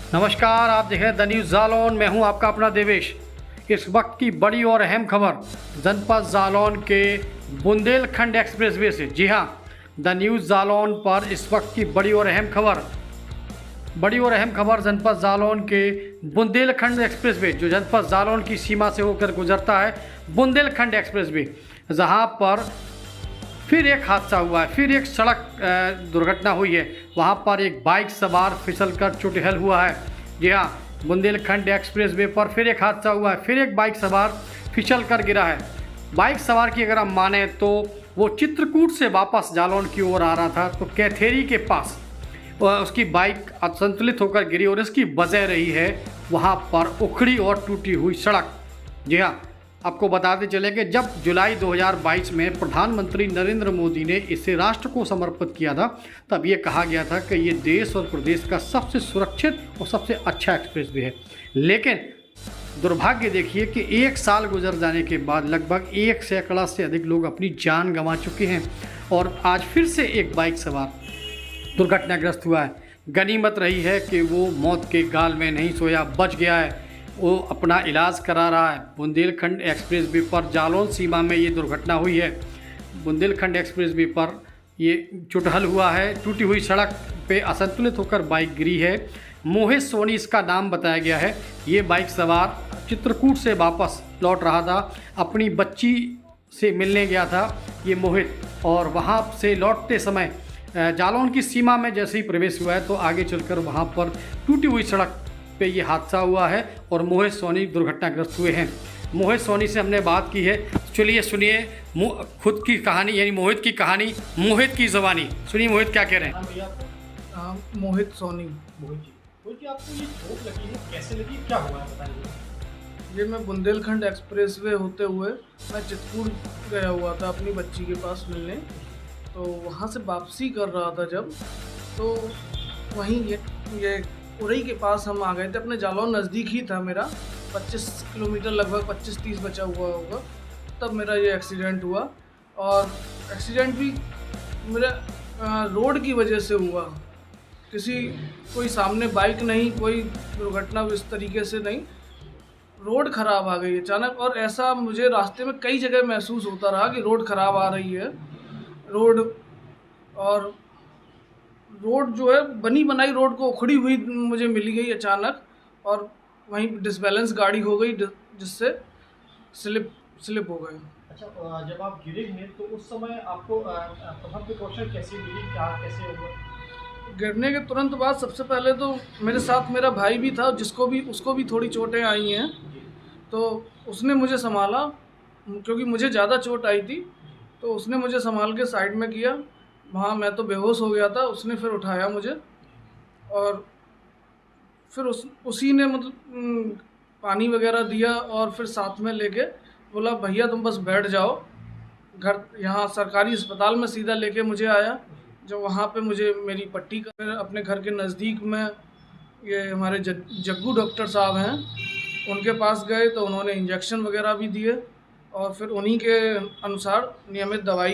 नमस्कार, आप देख रहे हैं द न्यूज़ जालौन। मैं हूं आपका अपना देवेश। इस वक्त की बड़ी और अहम खबर जनपद जालौन के बुंदेलखंड एक्सप्रेसवे से। जी हां, द न्यूज़ जालौन पर इस वक्त की बड़ी और अहम खबर जनपद जालौन के बुंदेलखंड एक्सप्रेसवे, जो जनपद जालौन की सीमा से होकर गुजरता है, बुंदेलखंड एक्सप्रेसवे, जहां पर फिर एक हादसा हुआ है, फिर एक सड़क दुर्घटना हुई है। वहां पर एक बाइक सवार फिसलकर चुटहल हुआ है। जी हाँ, बुंदेलखंड एक्सप्रेसवे पर फिर एक हादसा हुआ है, फिर एक बाइक सवार फिसलकर गिरा है। बाइक सवार की अगर हम माने तो वो चित्रकूट से वापस जालौन की ओर आ रहा था, तो कैथेरी के पास उसकी बाइक असंतुलित होकर गिरी और इसकी वजह रही है वहाँ पर उखड़ी और टूटी हुई सड़क। जी हाँ, आपको बताते चले कि जब जुलाई 2022 में प्रधानमंत्री नरेंद्र मोदी ने इसे राष्ट्र को समर्पित किया था, तब ये कहा गया था कि ये देश और प्रदेश का सबसे सुरक्षित और सबसे अच्छा एक्सप्रेसवे है। लेकिन दुर्भाग्य देखिए कि एक साल गुजर जाने के बाद लगभग 1 सैकड़ा से अधिक लोग अपनी जान गंवा चुके हैं और आज फिर से एक बाइक सवार दुर्घटनाग्रस्त हुआ है। गनीमत रही है कि वो मौत के गाल में नहीं सोया, बच गया है, वो अपना इलाज करा रहा है। बुंदेलखंड एक्सप्रेसवे पर जालौन सीमा में ये दुर्घटना हुई है। बुंदेलखंड एक्सप्रेसवे पर ये चुटहल हुआ है, टूटी हुई सड़क पे असंतुलित होकर बाइक गिरी है। मोहित सोनी इसका नाम बताया गया है। ये बाइक सवार चित्रकूट से वापस लौट रहा था, अपनी बच्ची से मिलने गया था ये मोहित, और वहाँ से लौटते समय जालौन की सीमा में जैसे ही प्रवेश हुआ है तो आगे चलकर वहाँ पर टूटी हुई सड़क पे ये हादसा हुआ है और मोहित सोनी दुर्घटनाग्रस्त हुए हैं। मोहित सोनी से हमने बात की है। चलिए सुनिए खुद की कहानी, यानी मोहित की कहानी, मोहित की ज़बानी सुनिए। मोहित क्या कह रहे हैं? भैया मोहित सोनी। मोहित जी, आपको ये चोट लगी है, कैसे लगी, क्या हुआ है बताइए। ये मैं बुंदेलखंड एक्सप्रेसवे होते हुए मैं चित्रकूट गया हुआ था अपनी बच्ची के पास मिलने, तो वहाँ से वापसी कर रहा था जब, तो वहीं ये उरई के पास हम आ गए थे। अपने जालौन नज़दीक ही था मेरा, 25 किलोमीटर लगभग 25-30 बचा हुआ होगा, तब मेरा ये एक्सीडेंट हुआ। और एक्सीडेंट भी मेरा रोड की वजह से हुआ। कोई सामने बाइक नहीं, कोई दुर्घटना इस तरीके से नहीं, रोड ख़राब आ गई अचानक। और ऐसा मुझे रास्ते में कई जगह महसूस होता रहा कि रोड ख़राब आ रही है। रोड जो है बनी बनाई रोड को उखड़ी हुई मुझे मिली गई अचानक, और वहीं डिसबैलेंस गाड़ी हो गई जिससे स्लिप हो गए। अच्छा, जब आप गिरे हैं तो उस समय आपको प्रथम प्रिकॉशन कैसे मिली, क्या कैसे हुआ? गिरने के तुरंत बाद सबसे पहले तो मेरे साथ मेरा भाई भी था, उसको भी थोड़ी चोटें आई हैं, तो उसने मुझे संभाला क्योंकि मुझे ज़्यादा चोट आई थी। तो उसने मुझे संभाल के साइड में किया, वहाँ मैं तो बेहोश हो गया था। उसने फिर उठाया मुझे और फिर उसी ने मतलब पानी वगैरह दिया और फिर साथ में लेके बोला भैया तुम बस बैठ जाओ। घर यहाँ सरकारी अस्पताल में सीधा लेके मुझे आया, जब वहाँ पे मुझे मेरी पट्टी कर, अपने घर के नज़दीक में ये हमारे जग्गू डॉक्टर साहब हैं, उनके पास गए तो उन्होंने इंजेक्शन वगैरह भी दिए और फिर उन्हीं के अनुसार नियमित दवाई